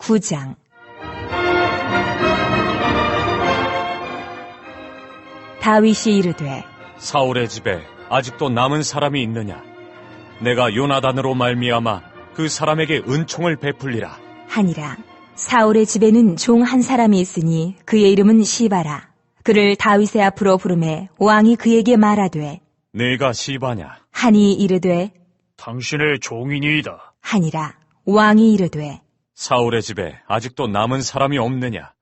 9장. 다윗이 이르되 사울의 집에 아직도 남은 사람이 있느냐? 내가 요나단으로 말미암아 그 사람에게 은총을 베풀리라 하니라. 사울의 집에는 종 한 사람이 있으니 그의 이름은 시바라. 그를 다윗의 앞으로 부르매 왕이 그에게 말하되 네가 시바냐? 하니 이르되 당신의 종이니이다. 하니라. 왕이 이르되 사울의 집에 아직도 남은 사람이 없느냐?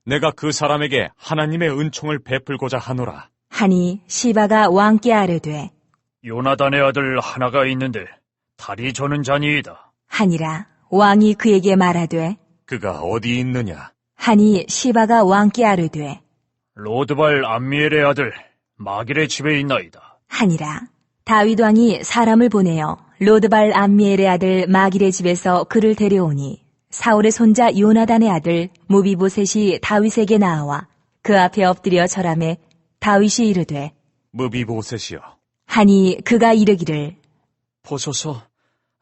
내가 그 사람에게 하나님의 은총을 베풀고자 하노라. 하니 시바가 왕께 아뢰되 요나단의 아들 하나가 있는데 다리 저는 자니이다. 하니라. 왕이 그에게 말하되 그가 어디 있느냐? 하니 시바가 왕께 아뢰되 로드발 암미엘의 아들 마길의 집에 있나이다. 하니라. 다윗 왕이 사람을 보내어 로드발 암미엘의 아들 마길의 집에서 그를 데려오니 사울의 손자 요나단의 아들 무비보셋이 다윗에게 나아와 그 앞에 엎드려 절하매 다윗이 이르되 무비보셋이여. 하니 그가 이르기를 보소서,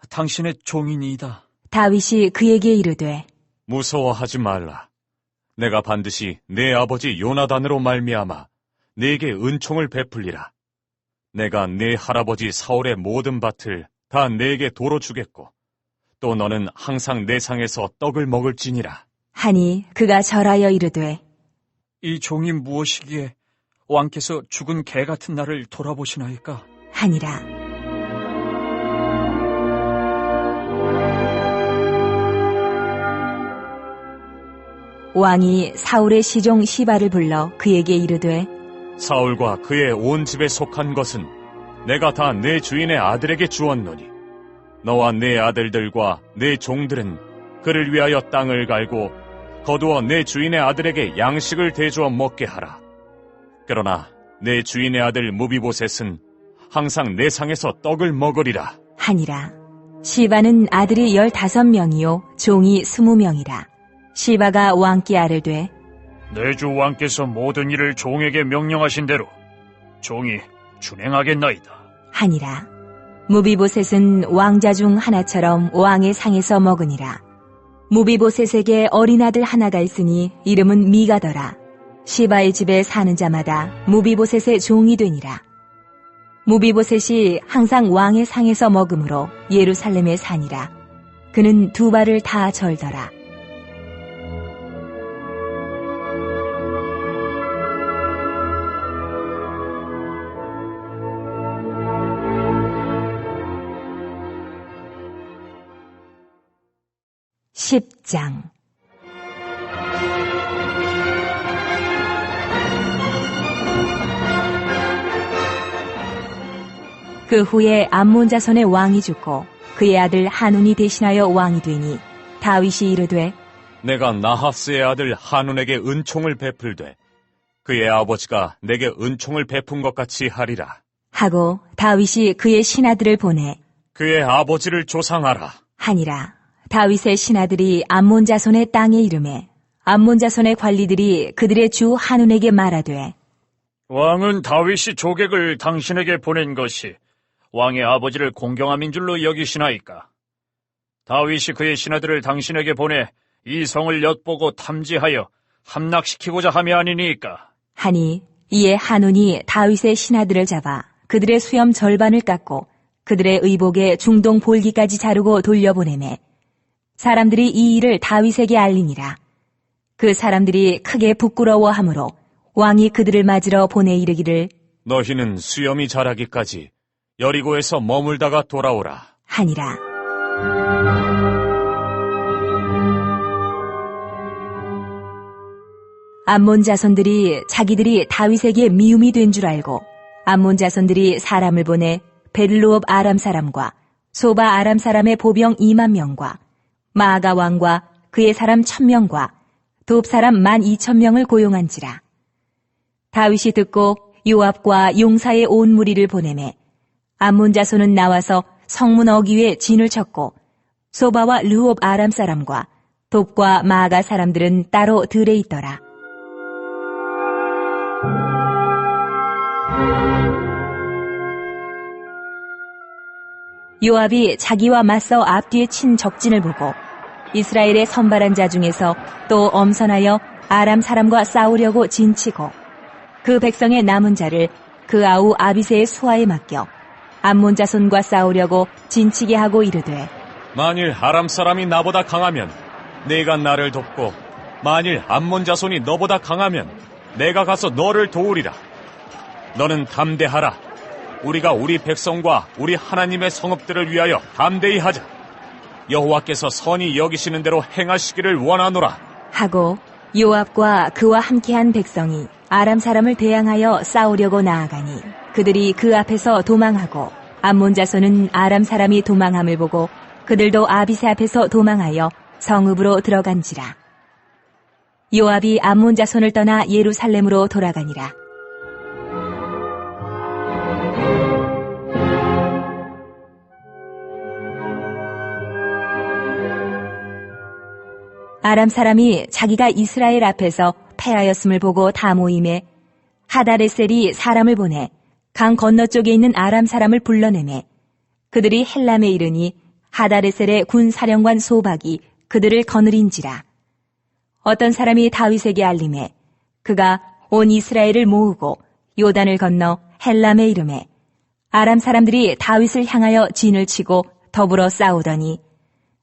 당신의 종이니이다. 다윗이 그에게 이르되 무서워하지 말라. 내가 반드시 내 아버지 요나단으로 말미암아 네게 은총을 베풀리라. 내가 네 할아버지 사울의 모든 밭을 다 네게 도로 주겠고 또 너는 항상 내 상에서 떡을 먹을지니라. 하니 그가 절하여 이르되 이 종이 무엇이기에 왕께서 죽은 개 같은 나를 돌아보시나이까? 하니라. 왕이 사울의 시종 시바를 불러 그에게 이르되 사울과 그의 온 집에 속한 것은 내가 다 내 주인의 아들에게 주었노니 너와 내 아들들과 내 종들은 그를 위하여 땅을 갈고 거두어 내 주인의 아들에게 양식을 대주어 먹게 하라. 그러나 내 주인의 아들 무비보셋은 항상 내 상에서 떡을 먹으리라. 하니라. 시바는 아들이 15명이요 종이 20명이라. 시바가 왕께 아뢰되 내 주 왕께서 모든 일을 종에게 명령하신 대로 종이 준행하겠나이다. 하니라. 무비보셋은 왕자 중 하나처럼 왕의 상에서 먹으니라. 무비보셋에게 어린 아들 하나가 있으니 이름은 미가더라. 시바의 집에 사는 자마다 무비보셋의 종이 되니라. 무비보셋이 항상 왕의 상에서 먹으므로 예루살렘에 사니라. 그는 두 발을 다 절더라. (10장) 그 후에 암몬 자손의 왕이 죽고 그의 아들 한운이 대신하여 왕이 되니 다윗이 이르되 내가 나하스의 아들 한운에게 은총을 베풀되 그의 아버지가 내게 은총을 베푼 것 같이 하리라. 하고 다윗이 그의 신하들을 보내 그의 아버지를 조상하라. 하니라. 다윗의 신하들이 암몬 자손의 땅에 이르매 암몬 자손의 관리들이 그들의 주 한운에게 말하되 왕은 다윗이 조객을 당신에게 보낸 것이 왕의 아버지를 공경함인 줄로 여기시나이까? 다윗이 그의 신하들을 당신에게 보내 이 성을 엿보고 탐지하여 함락시키고자 함이 아니니까? 하니 이에 한운이 다윗의 신하들을 잡아 그들의 수염 절반을 깎고 그들의 의복에 중동 볼기까지 자르고 돌려보내매 사람들이 이 일을 다윗에게 알리니라. 그 사람들이 크게 부끄러워하므로 왕이 그들을 맞으러 보내 이르기를 너희는 수염이 자라기까지 여리고에서 머물다가 돌아오라. 하니라. 암몬 자손들이 자기들이 다윗에게 미움이 된 줄 알고 암몬 자손들이 사람을 보내 베들로업 아람 사람과 소바 아람 사람의 보병 2만 명과 마아가 왕과 그의 사람 1,000명과 돕 사람 12,000명을 고용한지라. 다윗이 듣고 요압과 용사의 온 무리를 보내매 암몬 자손은 나와서 성문 어귀에 진을 쳤고 소바와 르홉 아람 사람과 돕과 마아가 사람들은 따로 들에 있더라. 요압이 자기와 맞서 앞뒤에 친 적진을 보고 이스라엘의 선발한 자 중에서 또 엄선하여 아람 사람과 싸우려고 진치고 그 백성의 남은 자를 그 아우 아비새의 수하에 맡겨 암몬 자손과 싸우려고 진치게 하고 이르되 만일 아람 사람이 나보다 강하면 네가 나를 돕고 만일 암몬 자손이 너보다 강하면 내가 가서 너를 도우리라. 너는 담대하라. 우리가 우리 백성과 우리 하나님의 성읍들을 위하여 담대히 하자. 여호와께서 선히 여기시는 대로 행하시기를 원하노라. 하고 요압과 그와 함께한 백성이 아람 사람을 대항하여 싸우려고 나아가니 그들이 그 앞에서 도망하고 암몬 자손은 아람 사람이 도망함을 보고 그들도 아비새 앞에서 도망하여 성읍으로 들어간지라. 요압이 암몬 자손을 떠나 예루살렘으로 돌아가니라. 아람 사람이 자기가 이스라엘 앞에서 패하였음을 보고 다 모임에 하다레셀이 사람을 보내 강 건너쪽에 있는 아람 사람을 불러내매 그들이 헬람에 이르니 하다레셀의 군 사령관 소박이 그들을 거느린지라. 어떤 사람이 다윗에게 알림해 그가 온 이스라엘을 모으고 요단을 건너 헬람에 이르매 아람 사람들이 다윗을 향하여 진을 치고 더불어 싸우더니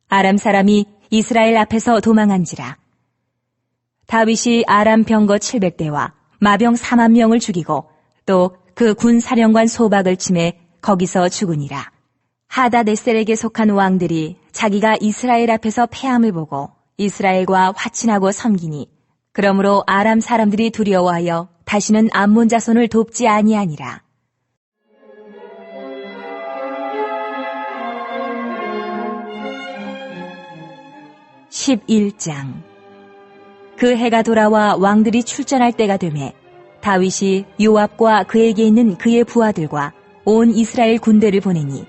아람 사람이 이스라엘 앞에서 도망한지라. 다윗이 아람 병거 700대와 마병 4만 명을 죽이고 또 그 군 사령관 소박을 치매 거기서 죽으니라. 하다데셀에게 속한 왕들이 자기가 이스라엘 앞에서 패함을 보고 이스라엘과 화친하고 섬기니 그러므로 아람 사람들이 두려워하여 다시는 암몬 자손을 돕지 아니하니라. (11장) 그 해가 돌아와 왕들이 출전할 때가 되매 다윗이 요압과 그에게 있는 그의 부하들과 온 이스라엘 군대를 보내니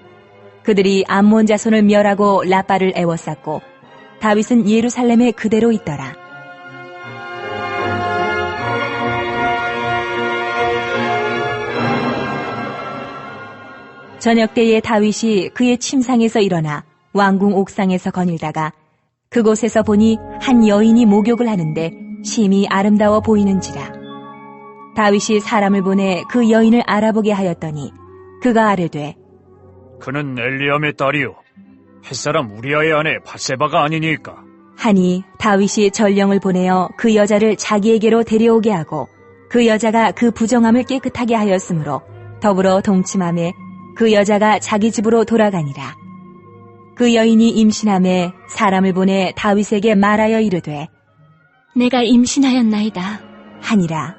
그들이 암몬 자손을 멸하고 라빠를 애워쌌고 다윗은 예루살렘에 그대로 있더라. 저녁 때에 다윗이 그의 침상에서 일어나 왕궁 옥상에서 거닐다가 그곳에서 보니 한 여인이 목욕을 하는데 심히 아름다워 보이는지라. 다윗이 사람을 보내 그 여인을 알아보게 하였더니 그가 아뢰되 그는 엘리암의 딸이요 햇사람 우리아의 아내 밧세바가 아니니까. 하니 다윗이 전령을 보내어 그 여자를 자기에게로 데려오게 하고 그 여자가 그 부정함을 깨끗하게 하였으므로 더불어 동침함에 그 여자가 자기 집으로 돌아가니라. 그 여인이 임신함에 사람을 보내 다윗에게 말하여 이르되 내가 임신하였나이다 하니라.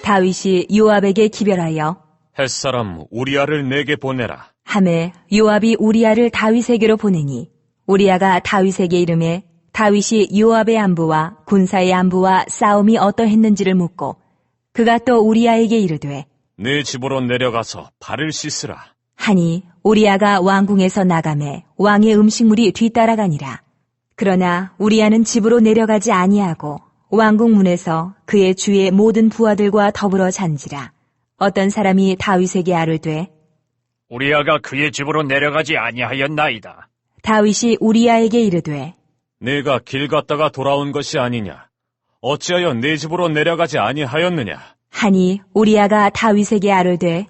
다윗이 요압에게 기별하여 햇사람 우리아를 내게 보내라. 하매 요압이 우리아를 다윗에게로 보내니 우리아가 다윗에게 이르매 다윗이 요압의 안부와 군사의 안부와 싸움이 어떠했는지를 묻고 그가 또 우리아에게 이르되 네 집으로 내려가서 발을 씻으라 하니 우리아가 왕궁에서 나가매 왕의 음식물이 뒤따라가니라. 그러나 우리아는 집으로 내려가지 아니하고 왕궁 문에서 그의 주의 모든 부하들과 더불어 잔지라. 어떤 사람이 다윗에게 아뢰되 우리아가 그의 집으로 내려가지 아니하였나이다. 다윗이 우리아에게 이르되 네가 길 갔다가 돌아온 것이 아니냐. 어찌하여 네 집으로 내려가지 아니하였느냐. 하니 우리아가 다윗에게 아뢰되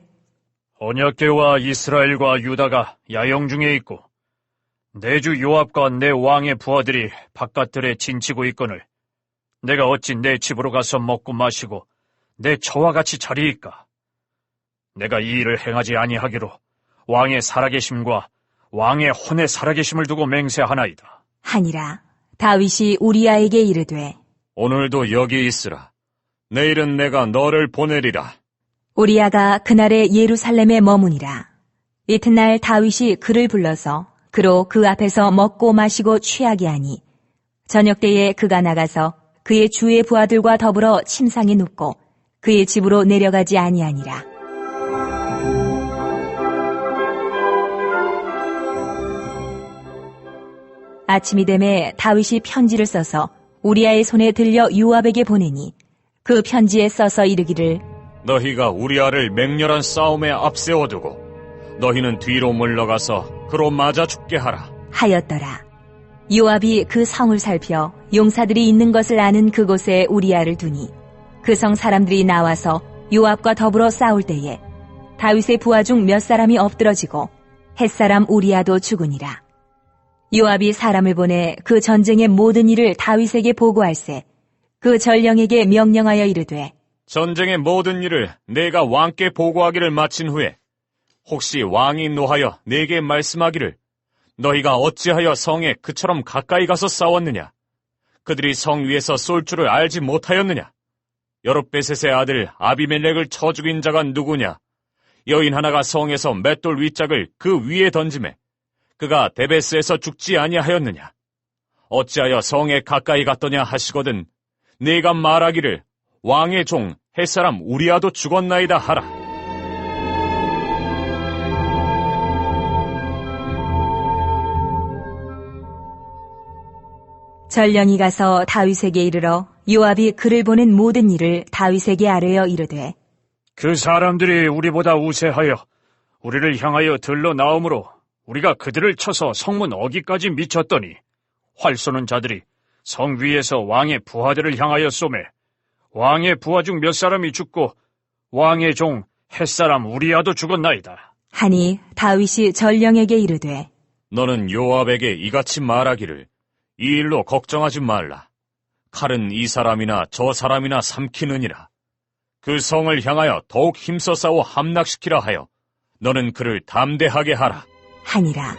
언약궤와 이스라엘과 유다가 야영 중에 있고 내 주 요압과 내 왕의 부하들이 바깥들에 진치고 있거늘 내가 어찌 내 집으로 가서 먹고 마시고 내 처와 같이 자리이까. 내가 이 일을 행하지 아니하기로 왕의 살아계심과 왕의 혼의 살아계심을 두고 맹세하나이다. 하니라. 다윗이 우리아에게 이르되 오늘도 여기 있으라. 내일은 내가 너를 보내리라. 우리아가 그날에 예루살렘에 머무니라. 이튿날 다윗이 그를 불러서 그로 그 앞에서 먹고 마시고 취하게 하니 저녁 때에 그가 나가서 그의 주의 부하들과 더불어 침상에 눕고 그의 집으로 내려가지 아니하니라. 아침이 되매 다윗이 편지를 써서 우리아의 손에 들려 요압에게 보내니 그 편지에 써서 이르기를 너희가 우리아를 맹렬한 싸움에 앞세워두고 너희는 뒤로 물러가서 그로 맞아 죽게 하라. 하였더라. 요압이 그 성을 살펴 용사들이 있는 것을 아는 그곳에 우리아를 두니 그 성 사람들이 나와서 요압과 더불어 싸울 때에 다윗의 부하 중 몇 사람이 엎드러지고 햇사람 우리아도 죽으니라. 요압이 사람을 보내 그 전쟁의 모든 일을 다윗에게 보고할세 그 전령에게 명령하여 이르되 전쟁의 모든 일을 내가 왕께 보고하기를 마친 후에 혹시 왕이 노하여 내게 말씀하기를 너희가 어찌하여 성에 그처럼 가까이 가서 싸웠느냐? 그들이 성 위에서 쏠 줄을 알지 못하였느냐? 여룹베셋의 아들 아비멜렉을 쳐 죽인 자가 누구냐? 여인 하나가 성에서 맷돌 윗짝을 그 위에 던지매 그가 데베스에서 죽지 아니하였느냐? 어찌하여 성에 가까이 갔더냐 하시거든 네가 말하기를 왕의 종 햇사람 우리아도 죽었나이다 하라. 전령이 가서 다윗에게 이르러 요압이 그를 보낸 모든 일을 다윗에게 아뢰어 이르되 그 사람들이 우리보다 우세하여 우리를 향하여 들러 나오므로 우리가 그들을 쳐서 성문 어기까지 미쳤더니 활 쏘는 자들이 성 위에서 왕의 부하들을 향하여 쏘매 왕의 부하 중 몇 사람이 죽고 왕의 종 햇사람 우리아도 죽었나이다. 하니 다윗이 전령에게 이르되 너는 요압에게 이같이 말하기를 이 일로 걱정하지 말라. 칼은 이 사람이나 저 사람이나 삼키느니라. 그 성을 향하여 더욱 힘써 싸워 함락시키라 하여 너는 그를 담대하게 하라. 하니라.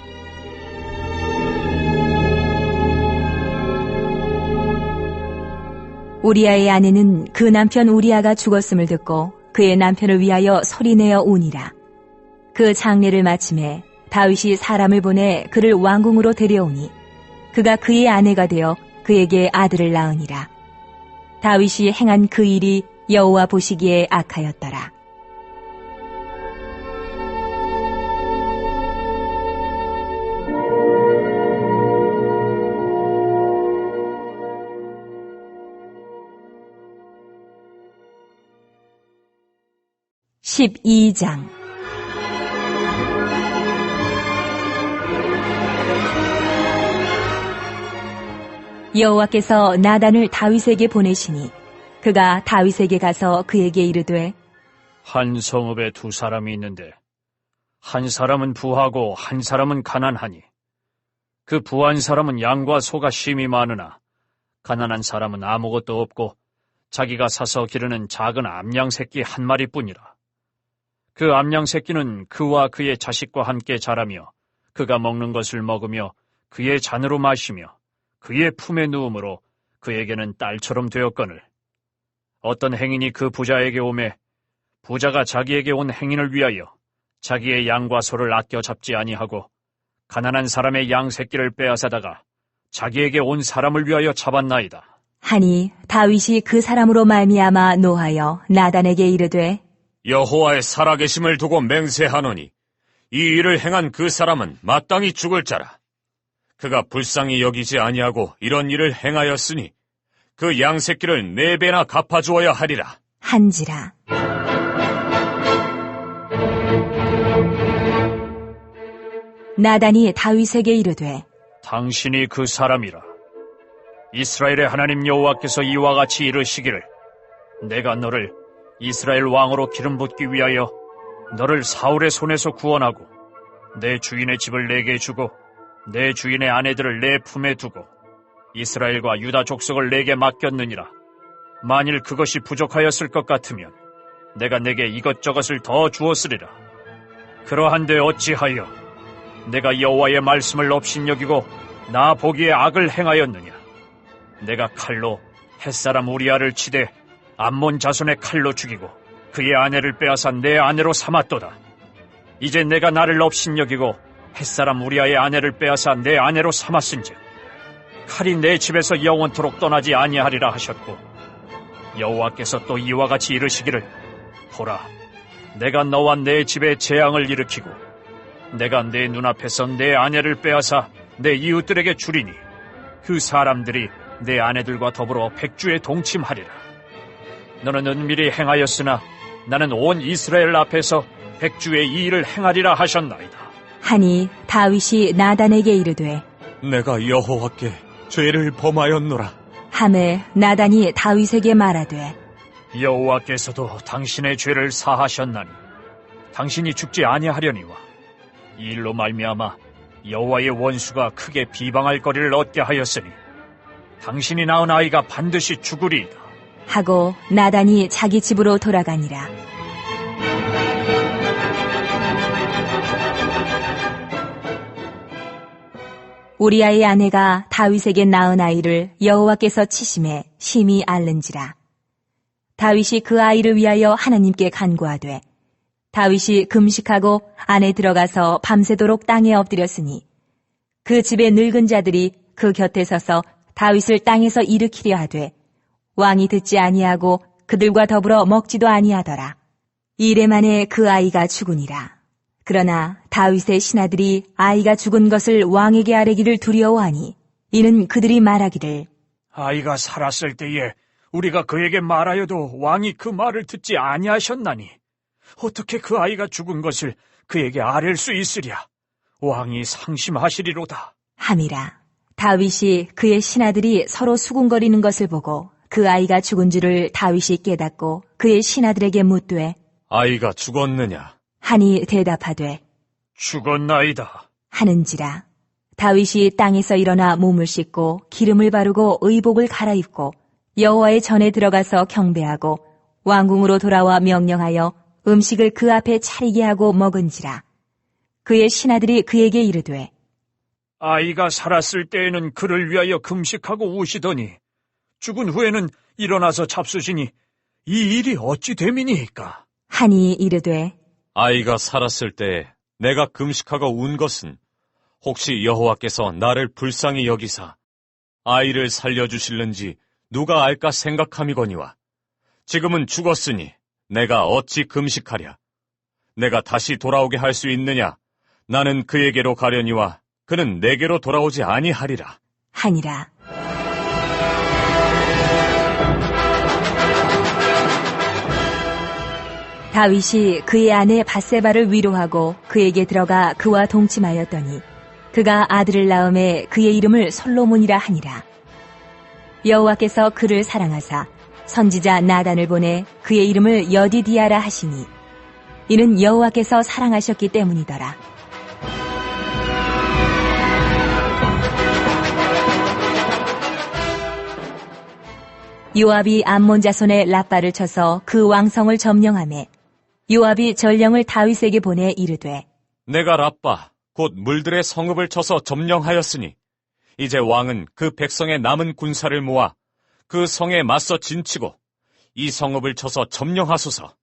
우리아의 아내는 그 남편 우리아가 죽었음을 듣고 그의 남편을 위하여 소리내어 우니라. 그 장례를 마침에 다윗이 사람을 보내 그를 왕궁으로 데려오니 그가 그의 아내가 되어 그에게 아들을 낳으니라. 다윗이 행한 그 일이 여호와 보시기에 악하였더라. (12장) 여호와께서 나단을 다윗에게 보내시니 그가 다윗에게 가서 그에게 이르되 한 성읍에 두 사람이 있는데 한 사람은 부하고 한 사람은 가난하니 그 부한 사람은 양과 소가 심히 많으나 가난한 사람은 아무것도 없고 자기가 사서 기르는 작은 암양 새끼 한 마리뿐이라. 그 암양 새끼는 그와 그의 자식과 함께 자라며 그가 먹는 것을 먹으며 그의 잔으로 마시며 그의 품에 누움으로 그에게는 딸처럼 되었거늘 어떤 행인이 그 부자에게 오매 부자가 자기에게 온 행인을 위하여 자기의 양과 소를 아껴 잡지 아니하고 가난한 사람의 양 새끼를 빼앗아다가 자기에게 온 사람을 위하여 잡았나이다. 하니 다윗이 그 사람으로 말미암아 노하여 나단에게 이르되 여호와의 살아계심을 두고 맹세하노니 이 일을 행한 그 사람은 마땅히 죽을 자라. 그가 불쌍히 여기지 아니하고 이런 일을 행하였으니 그 양 새끼를 4배나 갚아주어야 하리라. 한지라. 나단이 다윗에게 이르되 당신이 그 사람이라. 이스라엘의 하나님 여호와께서 이와 같이 이르시기를 내가 너를 이스라엘 왕으로 기름 붓기 위하여 너를 사울의 손에서 구원하고 내 주인의 집을 내게 주고 내 주인의 아내들을 내 품에 두고 이스라엘과 유다 족속을 내게 맡겼느니라. 만일 그것이 부족하였을 것 같으면 내가 내게 이것저것을 더 주었으리라. 그러한데 어찌하여 내가 여호와의 말씀을 업신여기고 나 보기에 악을 행하였느냐. 내가 칼로 햇사람 우리아를 치되 암몬 자손의 칼로 죽이고 그의 아내를 빼앗아 내 아내로 삼았도다. 이제 내가 나를 업신여기고 햇사람 우리아의 아내를 빼앗아 내 아내로 삼았은즉 칼이 내 집에서 영원토록 떠나지 아니하리라 하셨고 여호와께서 또 이와 같이 이르시기를 보라 내가 너와 내 집에 재앙을 일으키고 내가 내 눈앞에서 내 아내를 빼앗아 내 이웃들에게 주리니 그 사람들이 내 아내들과 더불어 백주에 동침하리라. 너는 은밀히 행하였으나 나는 온 이스라엘 앞에서 백주의 이 일을 행하리라 하셨나이다. 하니 다윗이 나단에게 이르되 내가 여호와께 죄를 범하였노라. 하매 나단이 다윗에게 말하되 여호와께서도 당신의 죄를 사하셨나니 당신이 죽지 아니하려니와 이 일로 말미암아 여호와의 원수가 크게 비방할 거리를 얻게 하였으니 당신이 낳은 아이가 반드시 죽으리이다. 하고 나단이 자기 집으로 돌아가니라. 우리아의 아내가 다윗에게 낳은 아이를 여호와께서 치심에 심히 앓는지라. 다윗이 그 아이를 위하여 하나님께 간구하되 다윗이 금식하고 안에 들어가서 밤새도록 땅에 엎드렸으니 그 집의 늙은 자들이 그 곁에 서서 다윗을 땅에서 일으키려 하되 왕이 듣지 아니하고 그들과 더불어 먹지도 아니하더라. 이레 만에 그 아이가 죽으니라. 그러나 다윗의 신하들이 아이가 죽은 것을 왕에게 아뢰기를 두려워하니 이는 그들이 말하기를 아이가 살았을 때에 우리가 그에게 말하여도 왕이 그 말을 듣지 아니하셨나니 어떻게 그 아이가 죽은 것을 그에게 아랠 수 있으랴. 왕이 상심하시리로다. 함이라. 다윗이 그의 신하들이 서로 수군거리는 것을 보고 그 아이가 죽은 줄을 다윗이 깨닫고 그의 신하들에게 묻되 아이가 죽었느냐? 하니 대답하되 죽었나이다. 하는지라. 다윗이 땅에서 일어나 몸을 씻고 기름을 바르고 의복을 갈아입고 여호와의 전에 들어가서 경배하고 왕궁으로 돌아와 명령하여 음식을 그 앞에 차리게 하고 먹은지라. 그의 신하들이 그에게 이르되 아이가 살았을 때에는 그를 위하여 금식하고 우시더니 죽은 후에는 일어나서 잡수시니 이 일이 어찌 됨이니까? 하니 이르되 아이가 살았을 때 내가 금식하고 운 것은 혹시 여호와께서 나를 불쌍히 여기사 아이를 살려주실는지 누가 알까 생각함이거니와 지금은 죽었으니 내가 어찌 금식하랴? 내가 다시 돌아오게 할 수 있느냐? 나는 그에게로 가려니와 그는 내게로 돌아오지 아니하리라. 하니라. 다윗이 그의 아내 밧세바를 위로하고 그에게 들어가 그와 동침하였더니 그가 아들을 낳음에 그의 이름을 솔로몬이라 하니라. 여호와께서 그를 사랑하사 선지자 나단을 보내 그의 이름을 여디디아라 하시니 이는 여호와께서 사랑하셨기 때문이더라. 요압이 암몬 자손의 라빠를 쳐서 그 왕성을 점령하매 요압이 전령을 다윗에게 보내 이르되 내가 라빠 곧 물들의 성읍을 쳐서 점령하였으니 이제 왕은 그 백성의 남은 군사를 모아 그 성에 맞서 진치고 이 성읍을 쳐서 점령하소서.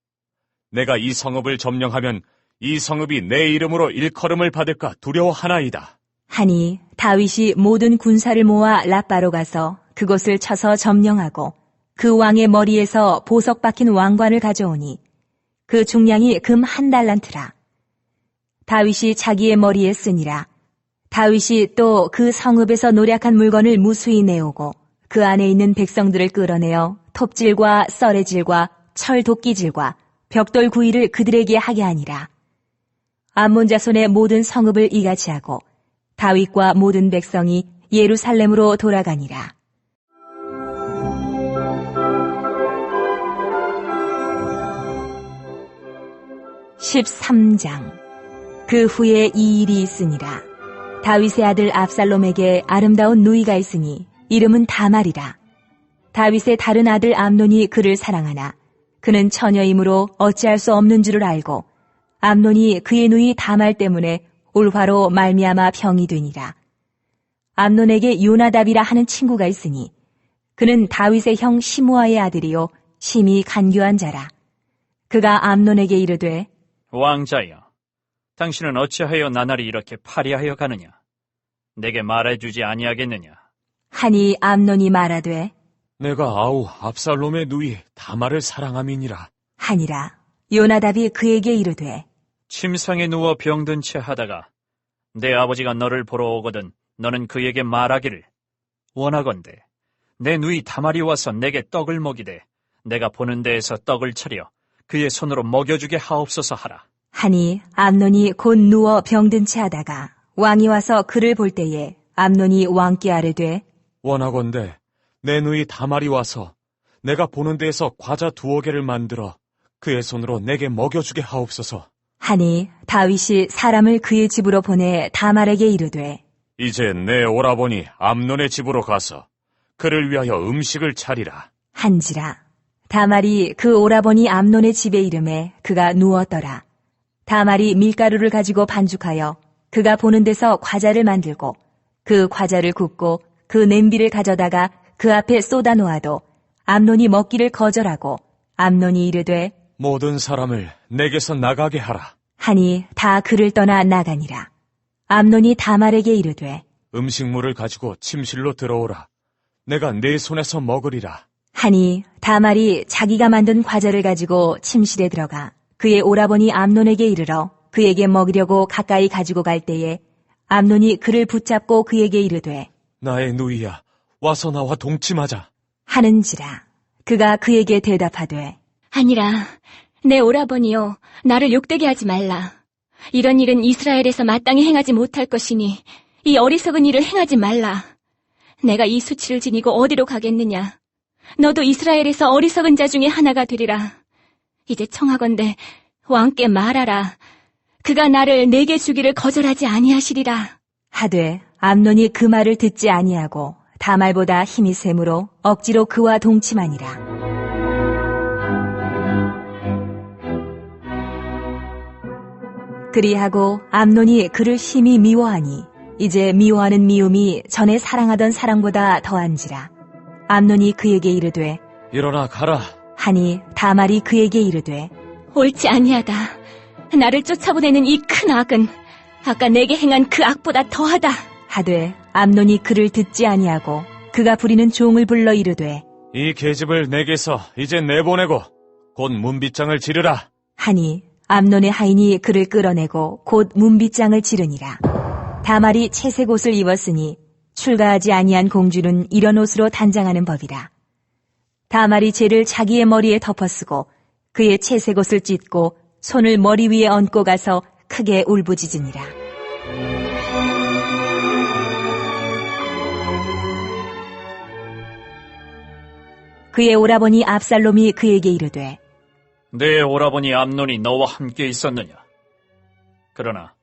내가 이 성읍을 점령하면 이 성읍이 내 이름으로 일컬음을 받을까 두려워하나이다. 하니 다윗이 모든 군사를 모아 라빠로 가서 그곳을 쳐서 점령하고 그 왕의 머리에서 보석 박힌 왕관을 가져오니 그 중량이 금 1달란트라. 다윗이 자기의 머리에 쓰니라. 다윗이 또 그 성읍에서 노략한 물건을 무수히 내오고 그 안에 있는 백성들을 끌어내어 톱질과 썰의질과 철 도끼질과 벽돌 구이를 그들에게 하게 하니라. 암몬 자손의 모든 성읍을 이같이 하고 다윗과 모든 백성이 예루살렘으로 돌아가니라. (13장) 그 후에 이 일이 있으니라. 다윗의 아들 압살롬에게 아름다운 누이가 있으니 이름은 다말이라. 다윗의 다른 아들 암논이 그를 사랑하나 그는 처녀이므로 어찌할 수 없는 줄을 알고 암논이 그의 누이 다말 때문에 올화로 말미암아 병이 되니라. 암논에게 요나답이라 하는 친구가 있으니 그는 다윗의 형 시므아의 아들이요 심히 간교한 자라. 그가 암논에게 이르되 왕자여, 당신은 어찌하여 나날이 이렇게 파리하여 가느냐? 내게 말해주지 아니하겠느냐? 하니 암논이 말하되 내가 아우 압살롬의 누이 다말을 사랑함이니라. 하니라. 요나답이 그에게 이르되 침상에 누워 병든 채 하다가 내 아버지가 너를 보러 오거든 너는 그에게 말하기를 원하건대 내 누이 다말이 와서 내게 떡을 먹이되 내가 보는 데에서 떡을 차려 그의 손으로 먹여주게 하옵소서 하라. 하니 암논이 곧 누워 병든 채 하다가 왕이 와서 그를 볼 때에 암논이 왕께 아뢰되 원하건대 내 누이 다말이 와서 내가 보는 데에서 과자 2개를 만들어 그의 손으로 내게 먹여주게 하옵소서. 하니 다윗이 사람을 그의 집으로 보내 다말에게 이르되 이제 내 오라버니 암논의 집으로 가서 그를 위하여 음식을 차리라. 한지라. 다말이 그 오라버니 암논의 집에 이름에 그가 누웠더라. 다말이 밀가루를 가지고 반죽하여 그가 보는 데서 과자를 만들고 그 과자를 굽고 그 냄비를 가져다가 그 앞에 쏟아 놓아도 암논이 먹기를 거절하고 암논이 이르되 모든 사람을 내게서 나가게 하라. 하니 다 그를 떠나 나가니라. 암논이 다말에게 이르되 음식물을 가지고 침실로 들어오라. 내가 네 손에서 먹으리라. 하니 다말이 자기가 만든 과자를 가지고 침실에 들어가 그의 오라버니 암논에게 이르러 그에게 먹이려고 가까이 가지고 갈 때에 암논이 그를 붙잡고 그에게 이르되 나의 누이야, 와서 나와 동침하자. 하는지라. 그가 그에게 대답하되 아니라 내 오라버니여 나를 욕되게 하지 말라. 이런 일은 이스라엘에서 마땅히 행하지 못할 것이니 이 어리석은 일을 행하지 말라. 내가 이 수치를 지니고 어디로 가겠느냐. 너도 이스라엘에서 어리석은 자 중에 하나가 되리라. 이제 청하건대 왕께 말하라. 그가 나를 내게 주기를 거절하지 아니하시리라. 하되 암논이 그 말을 듣지 아니하고 다말보다 힘이 세므로 억지로 그와 동침하니라. 그리하고 암논이 그를 심히 미워하니 이제 미워하는 미움이 전에 사랑하던 사랑보다 더한지라. 암논이 그에게 이르되 일어나 가라. 하니 다말이 그에게 이르되 옳지 아니하다. 나를 쫓아보내는 이 큰 악은 아까 내게 행한 그 악보다 더하다. 하되 암논이 그를 듣지 아니하고 그가 부리는 종을 불러 이르되 이 계집을 내게서 이제 내보내고 곧 문빗장을 지르라. 하니 암논의 하인이 그를 끌어내고 곧 문빗장을 지르니라. 다말이 채색 옷을 입었으니 출가하지 아니한 공주는 이런 옷으로 단장하는 법이라. 다말이 죄를 자기의 머리에 덮어쓰고 그의 채색 옷을 찢고 손을 머리 위에 얹고 가서 크게 울부짖으니라. 그의 오라버니 압살롬이 그에게 이르되 내 오라버니 암논이 너와 함께 있었느냐? 그러나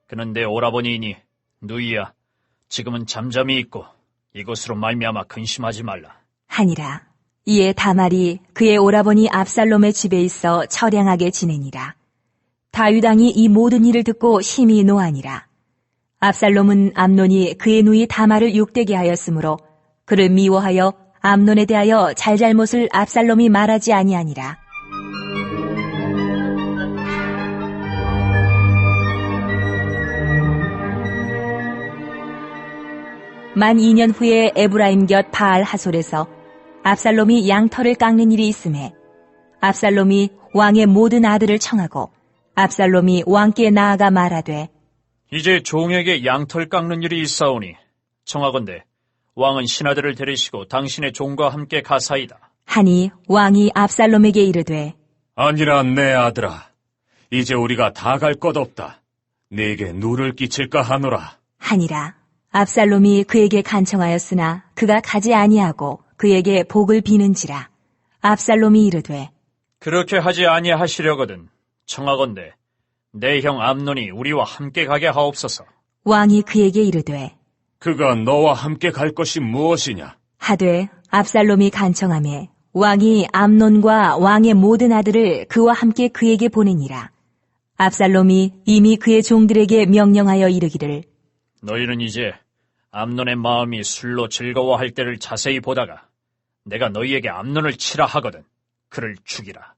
그는 내 오라버니이니 누이야 지금은 잠잠히 있고 이것으로 말미암아 근심하지 말라. 하니라. 이에 다말이 그의 오라버니 압살롬의 집에 있어 처량하게 지내니라. 다윗 왕이 이 모든 일을 듣고 심히 노하니라. 압살롬은 암논이 그의 누이 다말을 욕되게 하였으므로 그를 미워하여 암논에 대하여 잘잘못을 압살롬이 말하지 아니하니라. 만 2년 후에 에브라임 곁 바알 하솔에서 압살롬이 양털을 깎는 일이 있음에 압살롬이 왕의 모든 아들을 청하고 압살롬이 왕께 나아가 말하되 이제 종에게 양털 깎는 일이 있사오니 청하건대 왕은 신하들을 데리시고 당신의 종과 함께 가사이다. 하니 왕이 압살롬에게 이르되 아니라 내 아들아, 이제 우리가 다 갈 것 없다. 네게 누를 끼칠까 하노라. 하니라. 압살롬이 그에게 간청하였으나 그가 가지 아니하고 그에게 복을 비는지라. 압살롬이 이르되 그렇게 하지 아니하시려거든 청하건대 내 형 암논이 우리와 함께 가게 하옵소서. 왕이 그에게 이르되 그가 너와 함께 갈 것이 무엇이냐? 하되 압살롬이 간청하매 왕이 암논과 왕의 모든 아들을 그와 함께 그에게 보내니라. 압살롬이 이미 그의 종들에게 명령하여 이르기를 너희는 이제 암논의 마음이 술로 즐거워할 때를 자세히 보다가 내가 너희에게 암논을 치라 하거든 그를 죽이라.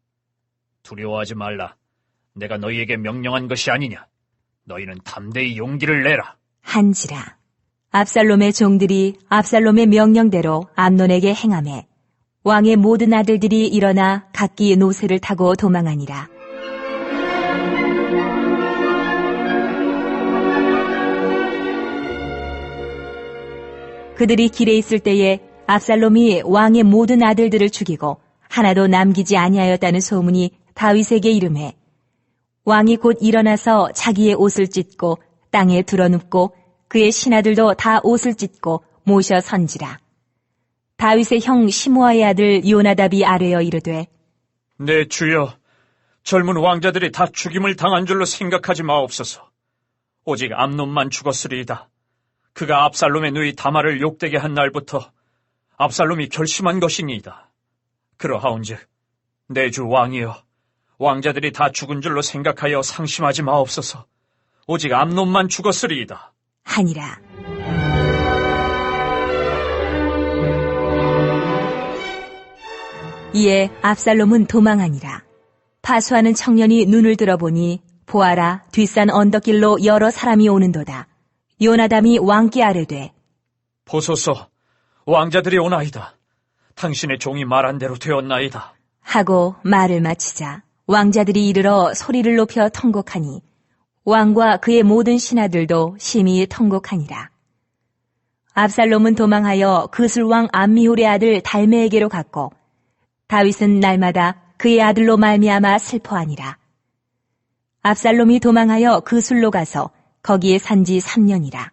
두려워하지 말라. 내가 너희에게 명령한 것이 아니냐. 너희는 담대히 용기를 내라. 한지라. 압살롬의 종들이 압살롬의 명령대로 암논에게 행하매 왕의 모든 아들들이 일어나 각기 노새를 타고 도망하니라. 그들이 길에 있을 때에 압살롬이 왕의 모든 아들들을 죽이고 하나도 남기지 아니하였다는 소문이 다윗에게 이르매 왕이 곧 일어나서 자기의 옷을 찢고 땅에 드러눕고 그의 신하들도 다 옷을 찢고 모셔 선지라. 다윗의 형 시므아의 아들 요나답이 아뢰어 이르되 내 주여, 젊은 왕자들이 다 죽임을 당한 줄로 생각하지 마옵소서. 오직 암논만 죽었으리이다. 그가 압살롬의 누이 다말을 욕되게 한 날부터 압살롬이 결심한 것이니이다. 그러하온즉 내 주 왕이여, 왕자들이 다 죽은 줄로 생각하여 상심하지 마옵소서. 오직 암논만 죽었으리이다. 하니라. 이에 압살롬은 도망하니라. 파수하는 청년이 눈을 들어보니 보아라, 뒷산 언덕길로 여러 사람이 오는도다. 요나담이 왕께 아뢰되 보소서, 왕자들이 오나이다. 당신의 종이 말한 대로 되었나이다. 하고 말을 마치자 왕자들이 이르러 소리를 높여 통곡하니 왕과 그의 모든 신하들도 심히 통곡하니라. 압살롬은 도망하여 그술왕 암미홀의 아들 달메에게로 갔고 다윗은 날마다 그의 아들로 말미암아 슬퍼하니라. 압살롬이 도망하여 그술로 가서 거기에 산지 3년이라.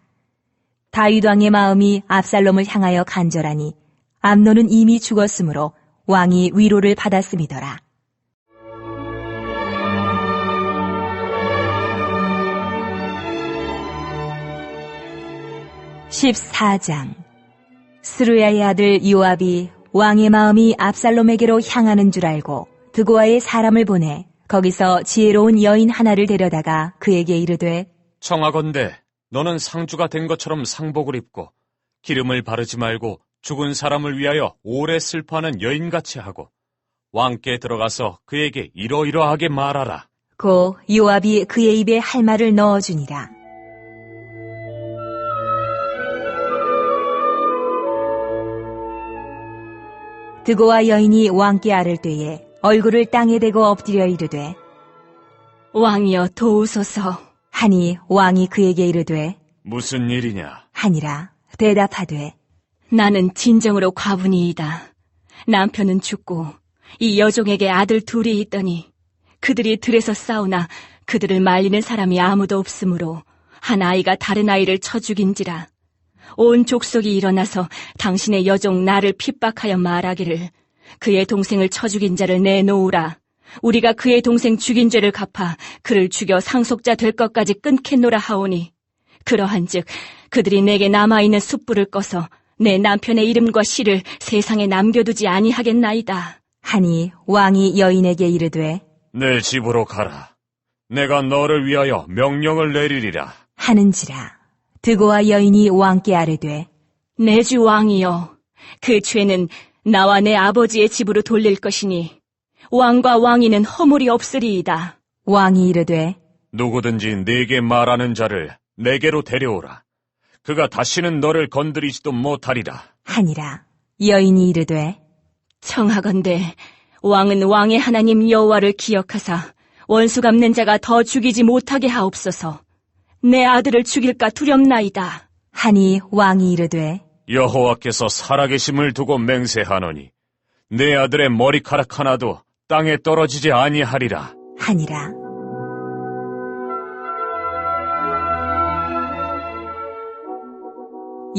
다윗 왕의 마음이 압살롬을 향하여 간절하니 암논은 이미 죽었으므로 왕이 위로를 받았음이더라. 14장. 스루야의 아들 요압이 왕의 마음이 압살롬에게로 향하는 줄 알고 드고아의 사람을 보내 거기서 지혜로운 여인 하나를 데려다가 그에게 이르되 청하건대 너는 상주가 된 것처럼 상복을 입고 기름을 바르지 말고 죽은 사람을 위하여 오래 슬퍼하는 여인같이 하고 왕께 들어가서 그에게 이러이러하게 말하라. 고 요압이 그의 입에 할 말을 넣어주니라. 드고와 여인이 왕께 아를 때에 얼굴을 땅에 대고 엎드려 이르되 왕이여 도우소서. 하니 왕이 그에게 이르되 무슨 일이냐? 하니라. 대답하되 나는 진정으로 과부니이다. 남편은 죽고 이 여종에게 아들 둘이 있더니 그들이 들에서 싸우나 그들을 말리는 사람이 아무도 없으므로 한 아이가 다른 아이를 쳐 죽인지라. 온 족속이 일어나서 당신의 여종 나를 핍박하여 말하기를 그의 동생을 쳐 죽인 자를 내놓으라. 우리가 그의 동생 죽인 죄를 갚아 그를 죽여 상속자 될 것까지 끊겠노라 하오니 그러한즉 그들이 내게 남아있는 숯불을 꺼서 내 남편의 이름과 시를 세상에 남겨두지 아니하겠나이다. 하니 왕이 여인에게 이르되 내 집으로 가라. 내가 너를 위하여 명령을 내리리라. 하는지라. 드고와 여인이 왕께 아뢰되 내 주 왕이여, 그 죄는 나와 내 아버지의 집으로 돌릴 것이니 왕과 왕위는 허물이 없으리이다. 왕이 이르되 누구든지 네게 말하는 자를 내게로 데려오라. 그가 다시는 너를 건드리지도 못하리라. 하니라. 여인이 이르되 청하건대 왕은 왕의 하나님 여호와를 기억하사 원수 갚는 자가 더 죽이지 못하게 하옵소서. 내 아들을 죽일까 두렵나이다. 하니 왕이 이르되 여호와께서 살아계심을 두고 맹세하노니 내 아들의 머리카락 하나도 땅에 떨어지지 아니하리라. 하니라.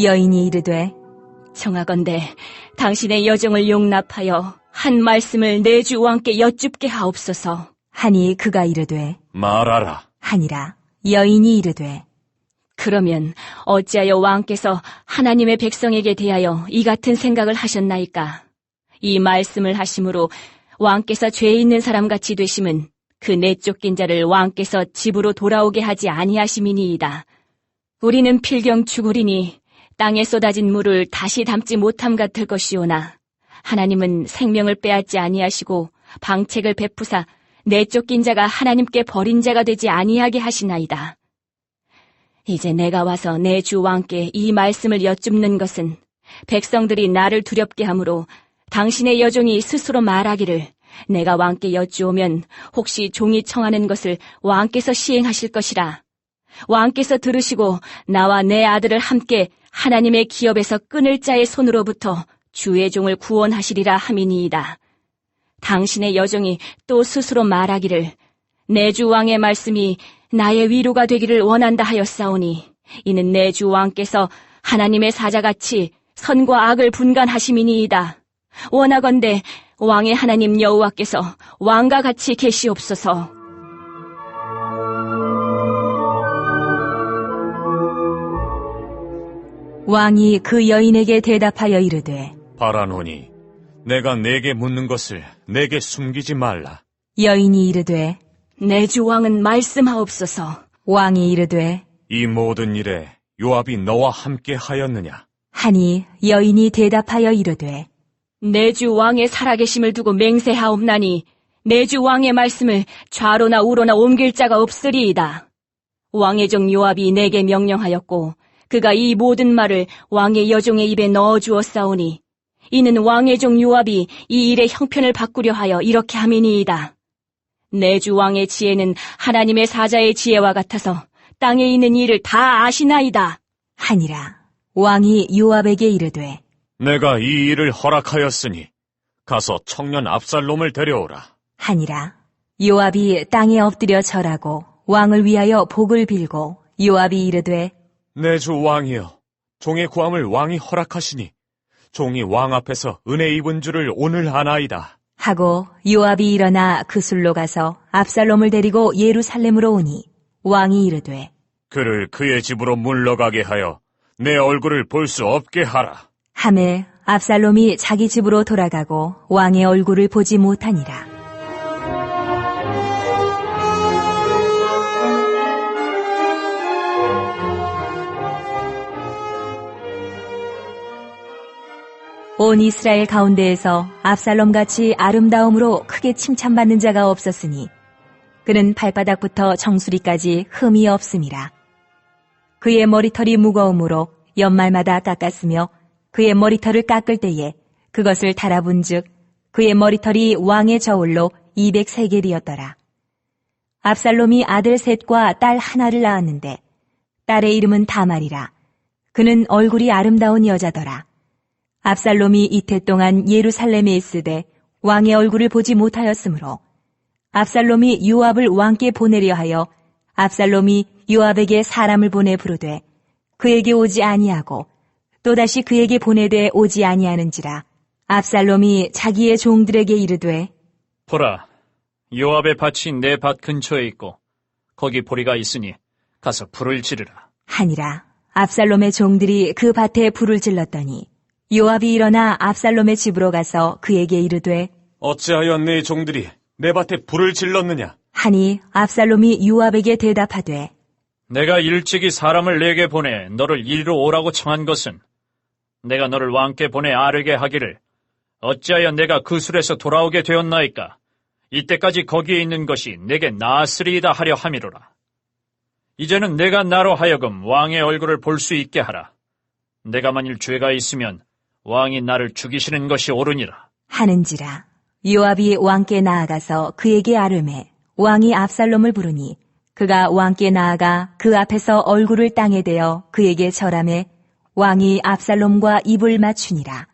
여인이 이르되 청하건대 당신의 여정을 용납하여 한 말씀을 내 주 왕께 여쭙게 하옵소서. 하니 그가 이르되 말하라. 하니라. 여인이 이르되 그러면 어찌하여 왕께서 하나님의 백성에게 대하여 이 같은 생각을 하셨나이까? 이 말씀을 하심으로 왕께서 죄 있는 사람같이 되심은 그 내쫓긴 자를 왕께서 집으로 돌아오게 하지 아니하심이니이다. 우리는 필경 죽으리니 땅에 쏟아진 물을 다시 담지 못함 같을 것이오나 하나님은 생명을 빼앗지 아니하시고 방책을 베푸사 내쫓긴 자가 하나님께 버린 자가 되지 아니하게 하시나이다. 이제 내가 와서 내 주 왕께 이 말씀을 여쭙는 것은 백성들이 나를 두렵게 하므로 당신의 여종이 스스로 말하기를 내가 왕께 여쭈오면 혹시 종이 청하는 것을 왕께서 시행하실 것이라. 왕께서 들으시고 나와 내 아들을 함께 하나님의 기업에서 끊을 자의 손으로부터 주의 종을 구원하시리라 함이니이다. 당신의 여종이 또 스스로 말하기를 내 주 왕의 말씀이 나의 위로가 되기를 원한다 하였사오니 이는 내 주 왕께서 하나님의 사자같이 선과 악을 분간하심이니이다. 원하건대 왕의 하나님 여호와께서 왕과 같이 계시옵소서. 왕이 그 여인에게 대답하여 이르되 바라노니 내가 내게 묻는 것을 내게 숨기지 말라. 여인이 이르되 내 주 왕은 말씀하옵소서. 왕이 이르되 이 모든 일에 요압이 너와 함께 하였느냐? 하니 여인이 대답하여 이르되 내 주 왕의 살아계심을 두고 맹세하옵나니 내 주 왕의 말씀을 좌로나 우로나 옮길 자가 없으리이다. 왕의 종 요압이 내게 명령하였고 그가 이 모든 말을 왕의 여종의 입에 넣어주었사오니 이는 왕의 종 요압이 이 일의 형편을 바꾸려 하여 이렇게 함이니이다. 내 주 왕의 지혜는 하나님의 사자의 지혜와 같아서 땅에 있는 일을 다 아시나이다. 하니라. 왕이 요압에게 이르되 내가 이 일을 허락하였으니 가서 청년 압살롬을 데려오라. 하니라. 요압이 땅에 엎드려 절하고 왕을 위하여 복을 빌고 요압이 이르되 내 주 왕이여, 종의 구함을 왕이 허락하시니 종이 왕 앞에서 은혜 입은 줄을 오늘 아나이다. 하고 요압이 일어나 그 술로 가서 압살롬을 데리고 예루살렘으로 오니 왕이 이르되 그를 그의 집으로 물러가게 하여 내 얼굴을 볼 수 없게 하라. 하매 압살롬이 자기 집으로 돌아가고 왕의 얼굴을 보지 못하니라. 온 이스라엘 가운데에서 압살롬같이 아름다움으로 크게 칭찬받는 자가 없었으니 그는 발바닥부터 정수리까지 흠이 없음이라. 그의 머리털이 무거움으로 연말마다 깎았으며 그의 머리털을 깎을 때에 그것을 달아본즉 그의 머리털이 왕의 저울로 200세겔이었더라. 압살롬이 아들 셋과 딸 하나를 낳았는데 딸의 이름은 다말이라. 그는 얼굴이 아름다운 여자더라. 압살롬이 이태 동안 예루살렘에 있으되 왕의 얼굴을 보지 못하였으므로 압살롬이 요압을 왕께 보내려 하여 압살롬이 요압에게 사람을 보내 부르되 그에게 오지 아니하고 또다시 그에게 보내되 오지 아니하는지라. 압살롬이 자기의 종들에게 이르되 보라, 요압의 밭이 내 밭 근처에 있고 거기 보리가 있으니 가서 불을 지르라. 하니라. 압살롬의 종들이 그 밭에 불을 질렀더니 요압이 일어나 압살롬의 집으로 가서 그에게 이르되 어찌하여 내 종들이 내 밭에 불을 질렀느냐? 하니 압살롬이 요압에게 대답하되 내가 일찍이 사람을 내게 보내 너를 이리로 오라고 청한 것은 내가 너를 왕께 보내 아뢰게 하기를 어찌하여 내가 그 술에서 돌아오게 되었나이까? 이때까지 거기에 있는 것이 내게 나았으리이다 하려 함이로라. 이제는 내가 나로 하여금 왕의 얼굴을 볼 수 있게 하라. 내가 만일 죄가 있으면 왕이 나를 죽이시는 것이 옳으니라. 하는지라. 요압이 왕께 나아가서 그에게 아뢰매 왕이 압살롬을 부르니 그가 왕께 나아가 그 앞에서 얼굴을 땅에 대어 그에게 절하매 왕이 압살롬과 입을 맞추니라.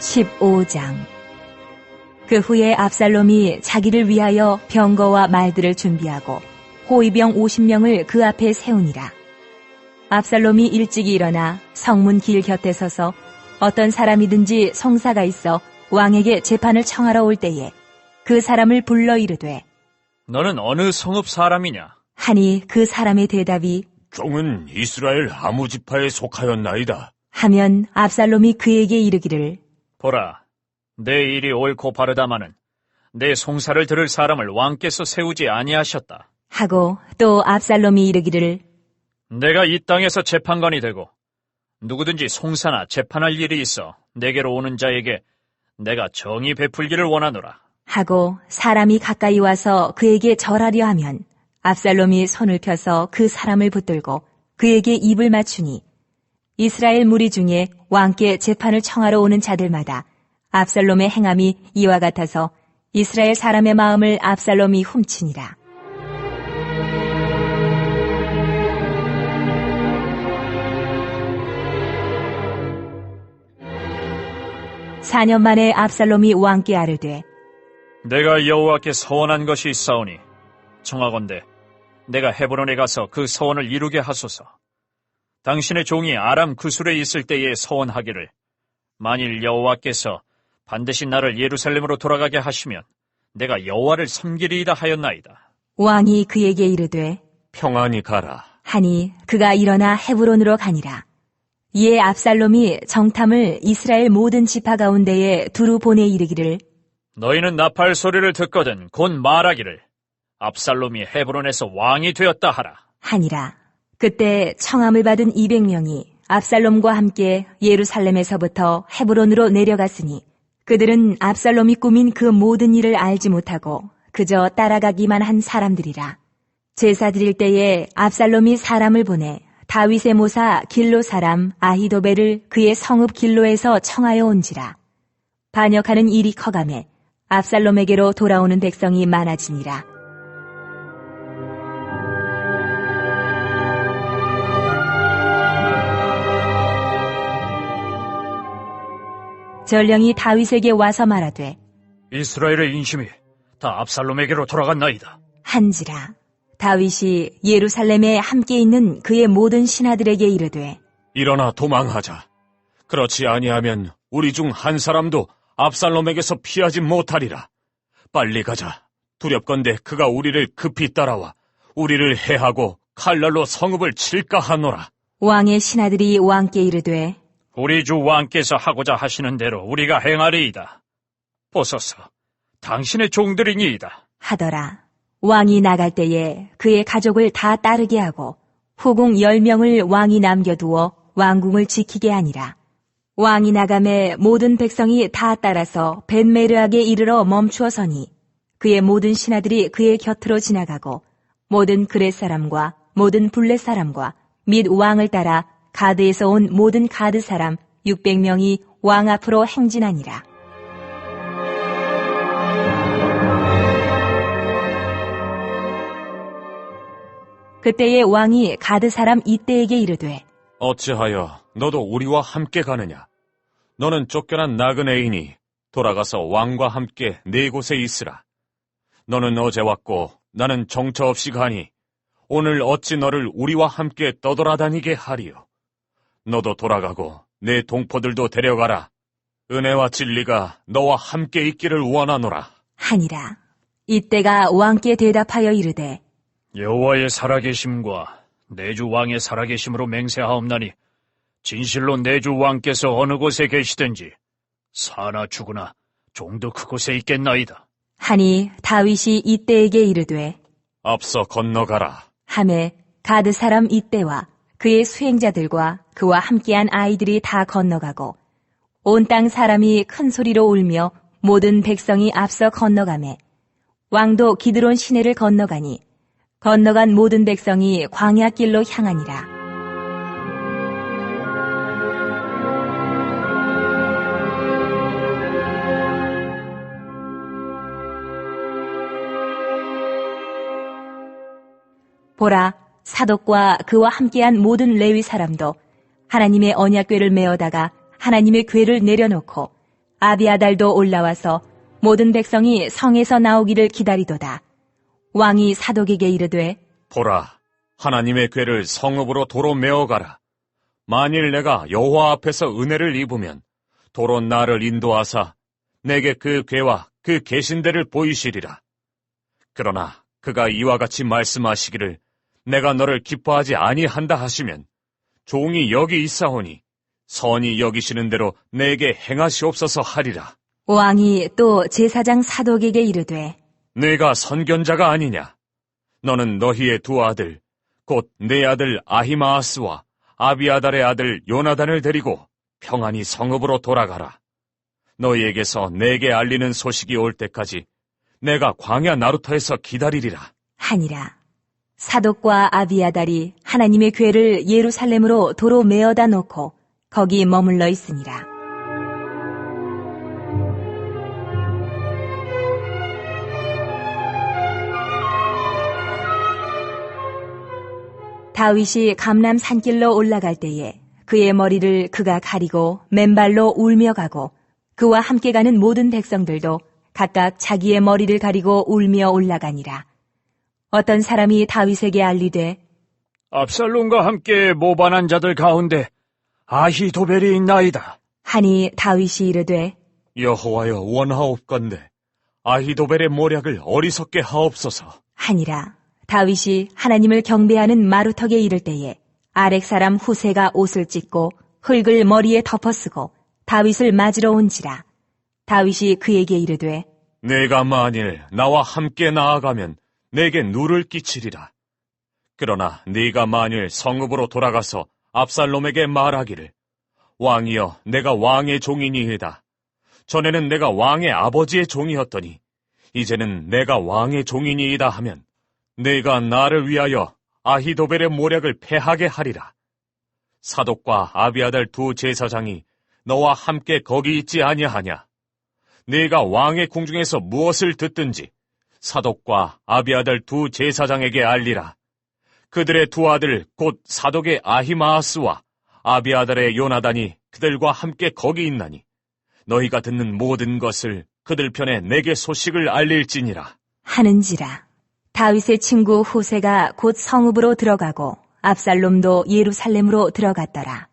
15장. 그 후에 압살롬이 자기를 위하여 병거와 말들을 준비하고 호위병 50명을 그 앞에 세우니라. 압살롬이 일찍이 일어나 성문 길 곁에 서서 어떤 사람이든지 송사가 있어 왕에게 재판을 청하러 올 때에 그 사람을 불러 이르되 너는 어느 성읍 사람이냐? 하니 그 사람의 대답이 종은 이스라엘 아무 지파에 속하였나이다. 하면 압살롬이 그에게 이르기를 보라, 내 일이 옳고 바르다마는 내 송사를 들을 사람을 왕께서 세우지 아니하셨다. 하고 또 압살롬이 이르기를 내가 이 땅에서 재판관이 되고 누구든지 송사나 재판할 일이 있어 내게로 오는 자에게 내가 정의 베풀기를 원하노라. 하고 사람이 가까이 와서 그에게 절하려 하면 압살롬이 손을 펴서 그 사람을 붙들고 그에게 입을 맞추니 이스라엘 무리 중에 왕께 재판을 청하러 오는 자들마다 압살롬의 행함이 이와 같아서 이스라엘 사람의 마음을 압살롬이 훔치니라. 4년 만에 압살롬이 왕께 아뢰되 내가 여호와께 서원한 것이 있사오니 청하건대 내가 헤브론에 가서 그 서원을 이루게 하소서. 당신의 종이 아람 구술에 있을 때에 서원하기를 만일 여호와께서 반드시 나를 예루살렘으로 돌아가게 하시면 내가 여호와를 섬기리이다 하였나이다. 왕이 그에게 이르되 평안히 가라. 하니 그가 일어나 헤브론으로 가니라. 이에 압살롬이 정탐을 이스라엘 모든 지파 가운데에 두루 보내 이르기를 너희는 나팔 소리를 듣거든 곧 말하기를 압살롬이 헤브론에서 왕이 되었다 하라. 하니라. 그때 청함을 받은 200명이 압살롬과 함께 예루살렘에서부터 헤브론으로 내려갔으니 그들은 압살롬이 꾸민 그 모든 일을 알지 못하고 그저 따라가기만 한 사람들이라. 제사 드릴 때에 압살롬이 사람을 보내 다윗의 모사 길로 사람 아히도벨을 그의 성읍 길로에서 청하여 온지라. 반역하는 일이 커가매 압살롬에게로 돌아오는 백성이 많아지니라. 전령이 다윗에게 와서 말하되 이스라엘의 인심이 다 압살롬에게로 돌아갔나이다. 한지라. 다윗이 예루살렘에 함께 있는 그의 모든 신하들에게 이르되 일어나 도망하자. 그렇지 아니하면 우리 중 한 사람도 압살롬에게서 피하지 못하리라. 빨리 가자. 두렵건대 그가 우리를 급히 따라와 우리를 해하고 칼날로 성읍을 칠까 하노라. 왕의 신하들이 왕께 이르되 우리 주 왕께서 하고자 하시는 대로 우리가 행하리이다. 보소서, 당신의 종들이니이다. 하더라. 왕이 나갈 때에 그의 가족을 다 따르게 하고 후궁 10명을 왕이 남겨두어 왕궁을 지키게 하니라. 왕이 나감에 모든 백성이 다 따라서 벤메르악에 이르러 멈추어 서니 그의 모든 신하들이 그의 곁으로 지나가고 모든 그렛 사람과 모든 블렛 사람과 및 왕을 따라 가드에서 온 모든 가드 사람 600명이 왕 앞으로 행진하니라. 그때에 왕이 가드 사람 이때에게 이르되 어찌하여 너도 우리와 함께 가느냐? 너는 쫓겨난 나그네이니 돌아가서 왕과 함께 네 곳에 있으라. 너는 어제 왔고 나는 정처 없이 가니 오늘 어찌 너를 우리와 함께 떠돌아다니게 하리요? 너도 돌아가고 내 동포들도 데려가라. 은혜와 진리가 너와 함께 있기를 원하노라. 하니라. 이때가 왕께 대답하여 이르되 여호와의 살아계심과 내 주 왕의 살아계심으로 맹세하옵나니 진실로 내 주 왕께서 어느 곳에 계시든지 사나 죽으나 종도 그곳에 있겠나이다. 하니 다윗이 이때에게 이르되 앞서 건너가라. 하매 가드 사람 이때와 그의 수행자들과 그와 함께한 아이들이 다 건너가고 온 땅 사람이 큰 소리로 울며 모든 백성이 앞서 건너가매 왕도 기드론 시내를 건너가니 건너간 모든 백성이 광야길로 향하니라. 보라, 사독과 그와 함께한 모든 레위 사람도 하나님의 언약궤를 메어다가 하나님의 궤를 내려놓고 아비아달도 올라와서 모든 백성이 성에서 나오기를 기다리도다. 왕이 사독에게 이르되 보라, 하나님의 궤를 성읍으로 도로 메어가라. 만일 내가 여호와 앞에서 은혜를 입으면 도로 나를 인도하사 내게 그 궤와 그 계신대를 보이시리라. 그러나 그가 이와 같이 말씀하시기를 내가 너를 기뻐하지 아니한다 하시면 종이 여기 있사오니 선히 여기시는 대로 내게 행하시옵소서 하리라. 왕이 또 제사장 사독에게 이르되 내가 선견자가 아니냐? 너는 너희의 두 아들, 곧 내 아들 아히마아스와 아비아달의 아들 요나단을 데리고 평안히 성읍으로 돌아가라. 너희에게서 내게 알리는 소식이 올 때까지 내가 광야 나루터에서 기다리리라. 하니라. 사독과 아비아달이 하나님의 궤를 예루살렘으로 도로 메어다 놓고 거기 머물러 있으니라. 다윗이 감람 산길로 올라갈 때에 그의 머리를 그가 가리고 맨발로 울며 가고 그와 함께 가는 모든 백성들도 각각 자기의 머리를 가리고 울며 올라가니라. 어떤 사람이 다윗에게 알리되 압살롬과 함께 모반한 자들 가운데 아히도벨이 있나이다. 하니 다윗이 이르되 여호와여 원하옵건대 아히도벨의 모략을 어리석게 하옵소서. 하니라. 다윗이 하나님을 경배하는 마루턱에 이를 때에 아렉 사람 후세가 옷을 찢고 흙을 머리에 덮어쓰고 다윗을 맞으러 온지라. 다윗이 그에게 이르되 내가 만일 나와 함께 나아가면 내게 누를 끼치리라. 그러나 네가 만일 성읍으로 돌아가서 압살롬에게 말하기를 왕이여 내가 왕의 종이니이다. 전에는 내가 왕의 아버지의 종이었더니 이제는 내가 왕의 종이니이다 하면 내가 나를 위하여 아히도벨의 모략을 패하게 하리라. 사독과 아비아달 두 제사장이 너와 함께 거기 있지 아니하냐. 네가 왕의 궁중에서 무엇을 듣든지 사독과 아비아달 두 제사장에게 알리라. 그들의 두 아들 곧 사독의 아히마아스와 아비아달의 요나단이 그들과 함께 거기 있나니 너희가 듣는 모든 것을 그들 편에 내게 소식을 알릴지니라. 하는지라. 다윗의 친구 후세가 곧 성읍으로 들어가고 압살롬도 예루살렘으로 들어갔더라.